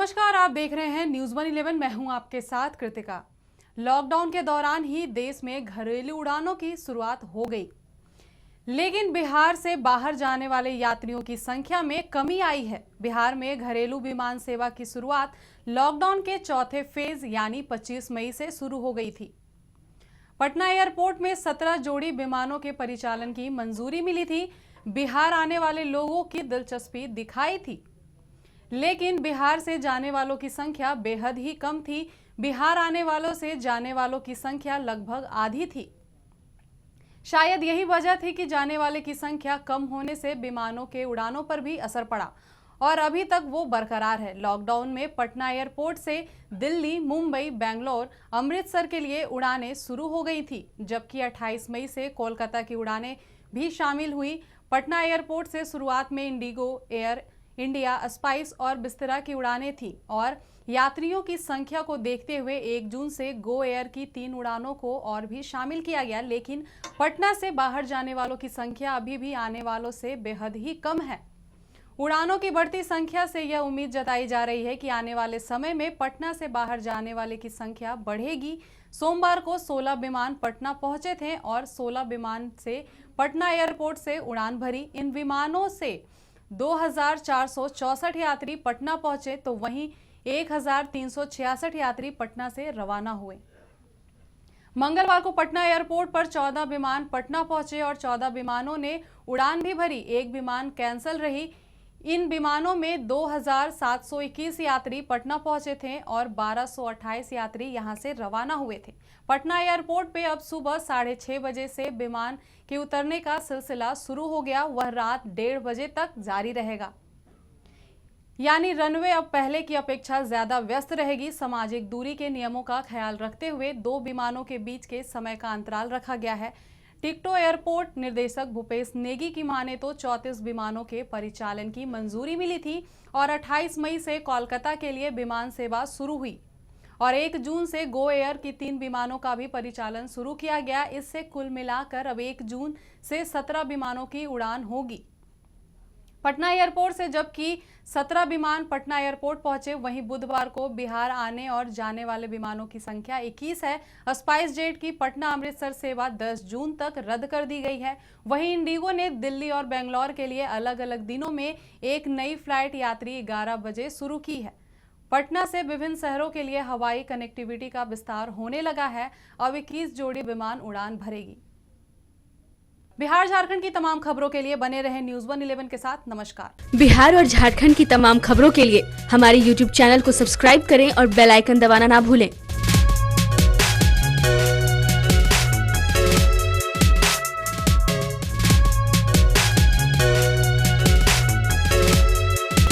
नमस्कार, आप देख रहे हैं न्यूज़ 111। मैं हूं आपके साथ कृतिका। लॉकडाउन के दौरान ही देश में घरेलू उड़ानों की शुरुआत हो गई, लेकिन बिहार से बाहर जाने वाले यात्रियों की संख्या में कमी आई है। बिहार में घरेलू विमान सेवा की शुरुआत लॉकडाउन के चौथे फेज यानी 25 मई से शुरू हो गई थी। पटना एयरपोर्ट में 17 जोड़ी विमानों के परिचालन की मंजूरी मिली थी। बिहार आने वाले लोगों की दिलचस्पी दिखाई थी, लेकिन बिहार से जाने वालों की संख्या बेहद ही कम थी। बिहार आने वालों से जाने वालों की संख्या लगभग आधी थी। शायद यही वजह थी कि जाने वाले की संख्या कम होने से विमानों के उड़ानों पर भी असर पड़ा और अभी तक वो बरकरार है। लॉकडाउन में पटना एयरपोर्ट से दिल्ली, मुंबई, बेंगलोर, अमृतसर के लिए उड़ानें शुरू हो गई थी, जबकि 28 मई से कोलकाता की उड़ानें भी शामिल हुई। पटना एयरपोर्ट से शुरुआत में इंडिगो, एयर इंडिया, स्पाइस और बिस्तरा की उड़ानें थी और यात्रियों की संख्या को देखते हुए 1 जून से गो एयर की 3 उड़ानों को और भी शामिल किया गया। लेकिन पटना से बाहर जाने वालों की संख्या अभी भी आने वालों से बेहद ही कम है। उड़ानों की बढ़ती संख्या से यह उम्मीद जताई जा रही है कि आने वाले समय में पटना से बाहर जाने वाले की संख्या बढ़ेगी। सोमवार को 16 विमान पटना पहुंचे थे और 16 विमान से पटना एयरपोर्ट से उड़ान भरी। इन विमानों से 2464 यात्री पटना पहुंचे, तो वहीं 1366 यात्री पटना से रवाना हुए। मंगलवार को पटना एयरपोर्ट पर 14 विमान पटना पहुंचे और 14 विमानों ने उड़ान भी भरी। एक विमान कैंसिल रही। इन विमानों में 2721 यात्री पटना पहुंचे थे और 1228 यात्री यहां से रवाना हुए थे। पटना एयरपोर्ट पे अब सुबह 6:30 बजे से विमान के उतरने का सिलसिला शुरू हो गया। वह रात 1:30 बजे तक जारी रहेगा, यानी रनवे अब पहले की अपेक्षा ज्यादा व्यस्त रहेगी। सामाजिक दूरी के नियमों का ख्याल रखते हुए 2 विमानों के बीच के समय का अंतराल रखा गया है। टिकटो एयरपोर्ट निर्देशक भूपेश नेगी की माने तो 34 विमानों के परिचालन की मंजूरी मिली थी और 28 मई से कोलकाता के लिए विमान सेवा शुरू हुई और 1 जून से गो एयर की 3 विमानों का भी परिचालन शुरू किया गया। इससे कुल मिलाकर अब 1 जून से 17 विमानों की उड़ान होगी पटना एयरपोर्ट से। जबकि 17 विमान पटना एयरपोर्ट पहुंचे, वहीं बुधवार को बिहार आने और जाने वाले विमानों की संख्या 21 है। स्पाइस जेट की पटना अमृतसर सेवा 10 जून तक रद्द कर दी गई है। वहीं इंडिगो ने दिल्ली और बेंगलोर के लिए अलग अलग दिनों में एक नई फ्लाइट यात्री 11 बजे शुरू की है। पटना से विभिन्न शहरों के लिए हवाई कनेक्टिविटी का विस्तार होने लगा है। अब 21 जोड़ी विमान उड़ान भरेगी। बिहार झारखंड की तमाम खबरों के लिए बने रहे न्यूज़ 111 के साथ। नमस्कार। बिहार और झारखंड की तमाम खबरों के लिए हमारे YouTube चैनल को सब्सक्राइब करें और बेल आइकन दबाना ना भूलें।